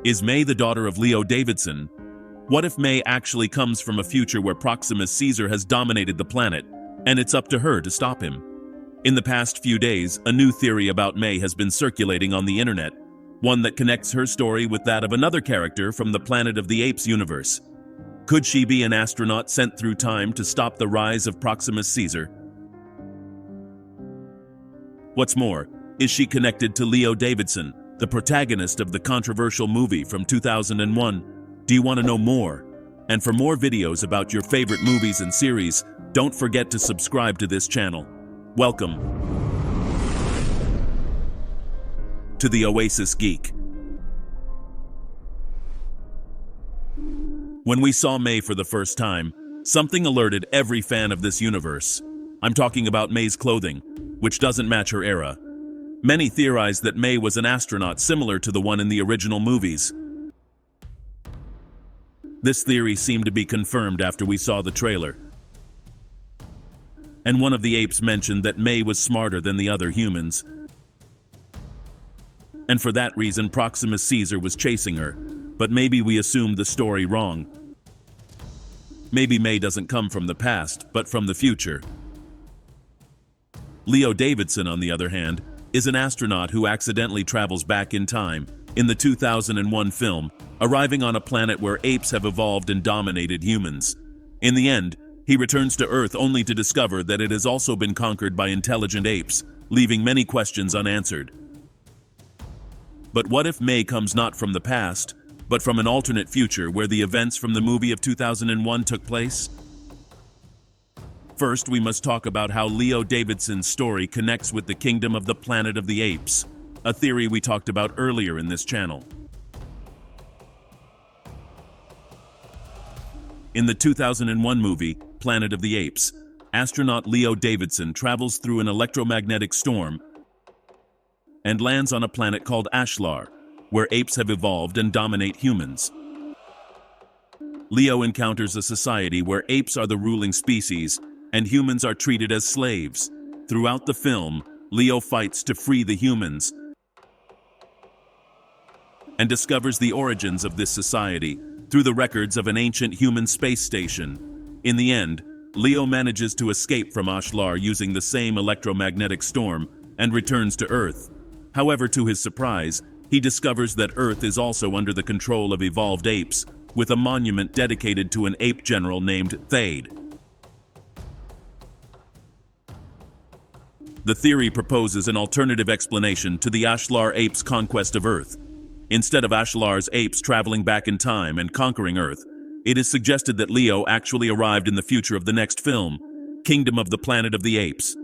Is May the daughter of Leo Davidson? What if May actually comes from a future where Proximus Caesar has dominated the planet, and it's up to her to stop him? In the past few days, a new theory about May has been circulating on the internet, one that connects her story with that of another character from the Planet of the Apes universe. Could she be an astronaut sent through time to stop the rise of Proximus Caesar? What's more, is she connected to Leo Davidson, the protagonist of the controversial movie from 2001? Do you want to know more? And for more videos about your favorite movies and series, don't forget to subscribe to this channel. Welcome to the Oasis Geek. When we saw May for the first time, something alerted every fan of this universe. I'm talking about May's clothing, which doesn't match her era. Many theorized that May was an astronaut similar to the one in the original movies. This theory seemed to be confirmed after we saw the trailer. And one of the apes mentioned that May was smarter than the other humans. And for that reason, Proximus Caesar was chasing her. But maybe we assumed the story wrong. Maybe May doesn't come from the past, but from the future. Leo Davidson, on the other hand, is an astronaut who accidentally travels back in time in the 2001 film, arriving on a planet where apes have evolved and dominated humans. In the end, he returns to Earth only to discover that it has also been conquered by intelligent apes, leaving many questions unanswered. But what if May comes not from the past, but from an alternate future where the events from the movie of 2001 took place? First, we must talk about how Leo Davidson's story connects with the kingdom of the Planet of the Apes, a theory we talked about earlier in this channel. In the 2001 movie, Planet of the Apes, astronaut Leo Davidson travels through an electromagnetic storm and lands on a planet called Ashlar, where apes have evolved and dominate humans. Leo encounters a society where apes are the ruling species and humans are treated as slaves. Throughout the film, Leo fights to free the humans and discovers the origins of this society through the records of an ancient human space station. In the end, Leo manages to escape from Ashlar using the same electromagnetic storm and returns to Earth. However, to his surprise, he discovers that Earth is also under the control of evolved apes, with a monument dedicated to an ape general named Thade. The theory proposes an alternative explanation to the Ashlar apes' conquest of Earth. Instead of Ashlar's apes traveling back in time and conquering Earth, it is suggested that Leo actually arrived in the future of the next film, Kingdom of the Planet of the Apes.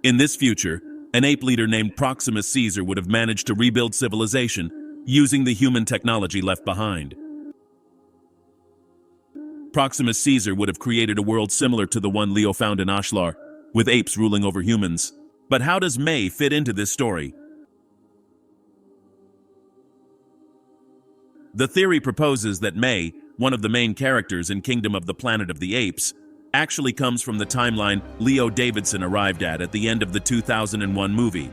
In this future, an ape leader named Proximus Caesar would have managed to rebuild civilization using the human technology left behind. Proximus Caesar would have created a world similar to the one Leo found in Ashlar, with apes ruling over humans. But how does May fit into this story? The theory proposes that May, one of the main characters in Kingdom of the Planet of the Apes, actually comes from the timeline Leo Davidson arrived at the end of the 2001 movie.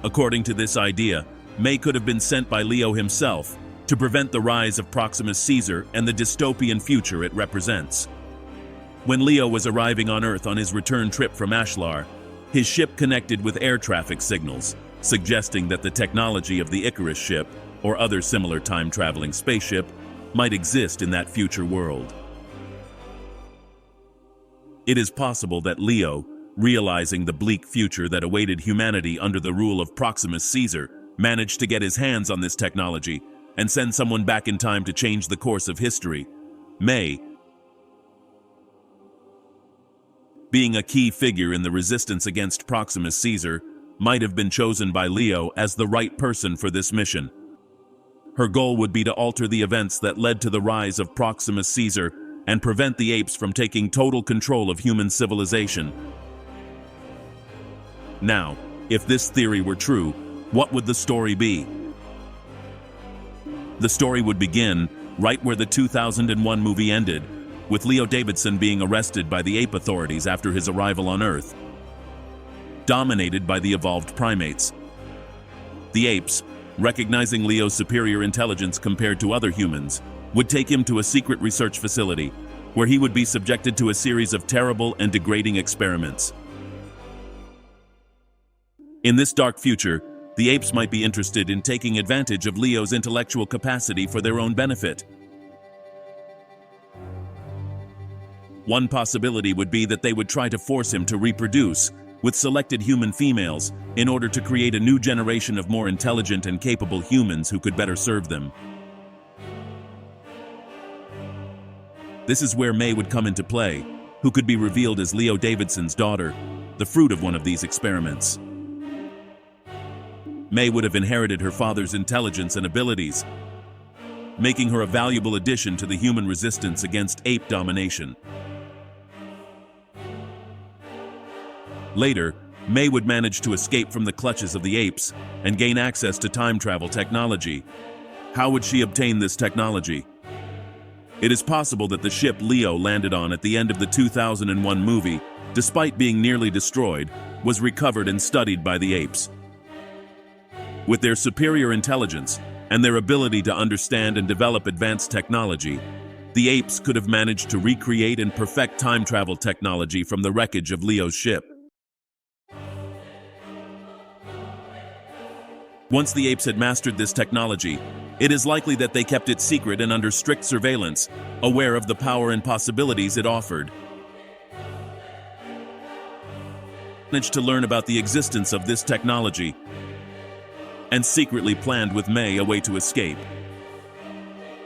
According to this idea, May could have been sent by Leo himself to prevent the rise of Proximus Caesar and the dystopian future it represents. When Leo was arriving on Earth on his return trip from Ashlar, his ship connected with air traffic signals, suggesting that the technology of the Icarus ship, or other similar time-traveling spaceship, might exist in that future world. It is possible that Leo, realizing the bleak future that awaited humanity under the rule of Proximus Caesar, managed to get his hands on this technology and send someone back in time to change the course of history. May, being a key figure in the resistance against Proximus Caesar, might have been chosen by Leo as the right person for this mission. Her goal would be to alter the events that led to the rise of Proximus Caesar and prevent the apes from taking total control of human civilization. Now, if this theory were true, what would the story be? The story would begin right where the 2001 movie ended, with Leo Davidson being arrested by the ape authorities after his arrival on Earth. dominated by the evolved primates. The apes, recognizing Leo's superior intelligence compared to other humans, would take him to a secret research facility, where he would be subjected to a series of terrible and degrading experiments. In this dark future, the apes might be interested in taking advantage of Leo's intellectual capacity for their own benefit. One possibility would be that they would try to force him to reproduce with selected human females in order to create a new generation of more intelligent and capable humans who could better serve them. This is where May would come into play, who could be revealed as Leo Davidson's daughter, the fruit of one of these experiments. May would have inherited her father's intelligence and abilities, making her a valuable addition to the human resistance against ape domination. Later, May would manage to escape from the clutches of the apes and gain access to time travel technology. How would she obtain this technology? It is possible that the ship Leo landed on at the end of the 2001 movie, despite being nearly destroyed, was recovered and studied by the apes. With their superior intelligence and their ability to understand and develop advanced technology, the apes could have managed to recreate and perfect time travel technology from the wreckage of Leo's ship. Once the apes had mastered this technology, it is likely that they kept it secret and under strict surveillance, aware of the power and possibilities it offered. Managed to learn about the existence of this technology and secretly planned with May a way to escape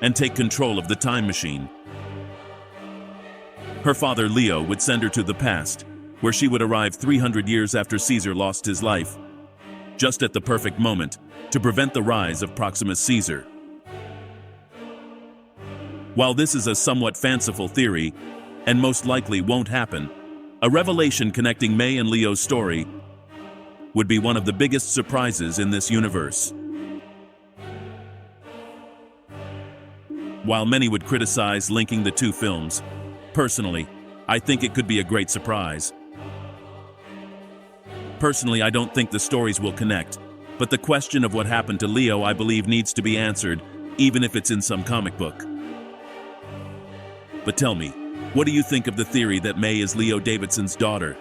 and take control of the time machine. Her father Leo would send her to the past, where she would arrive 300 years after Caesar lost his life, just at the perfect moment to prevent the rise of Proximus Caesar. While this is a somewhat fanciful theory, and most likely won't happen, a revelation connecting May and Leo's story would be one of the biggest surprises in this universe. While many would criticize linking the two films, personally, I think it could be a great surprise. Personally, I don't think the stories will connect, but the question of what happened to Leo, I believe, needs to be answered, even if it's in some comic book. But tell me, what do you think of the theory that May is Leo Davidson's daughter?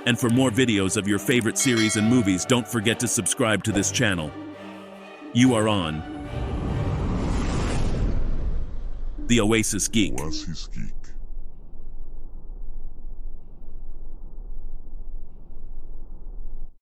And for more videos of your favorite series and movies, don't forget to subscribe to this channel. You are on The Oasis Geek.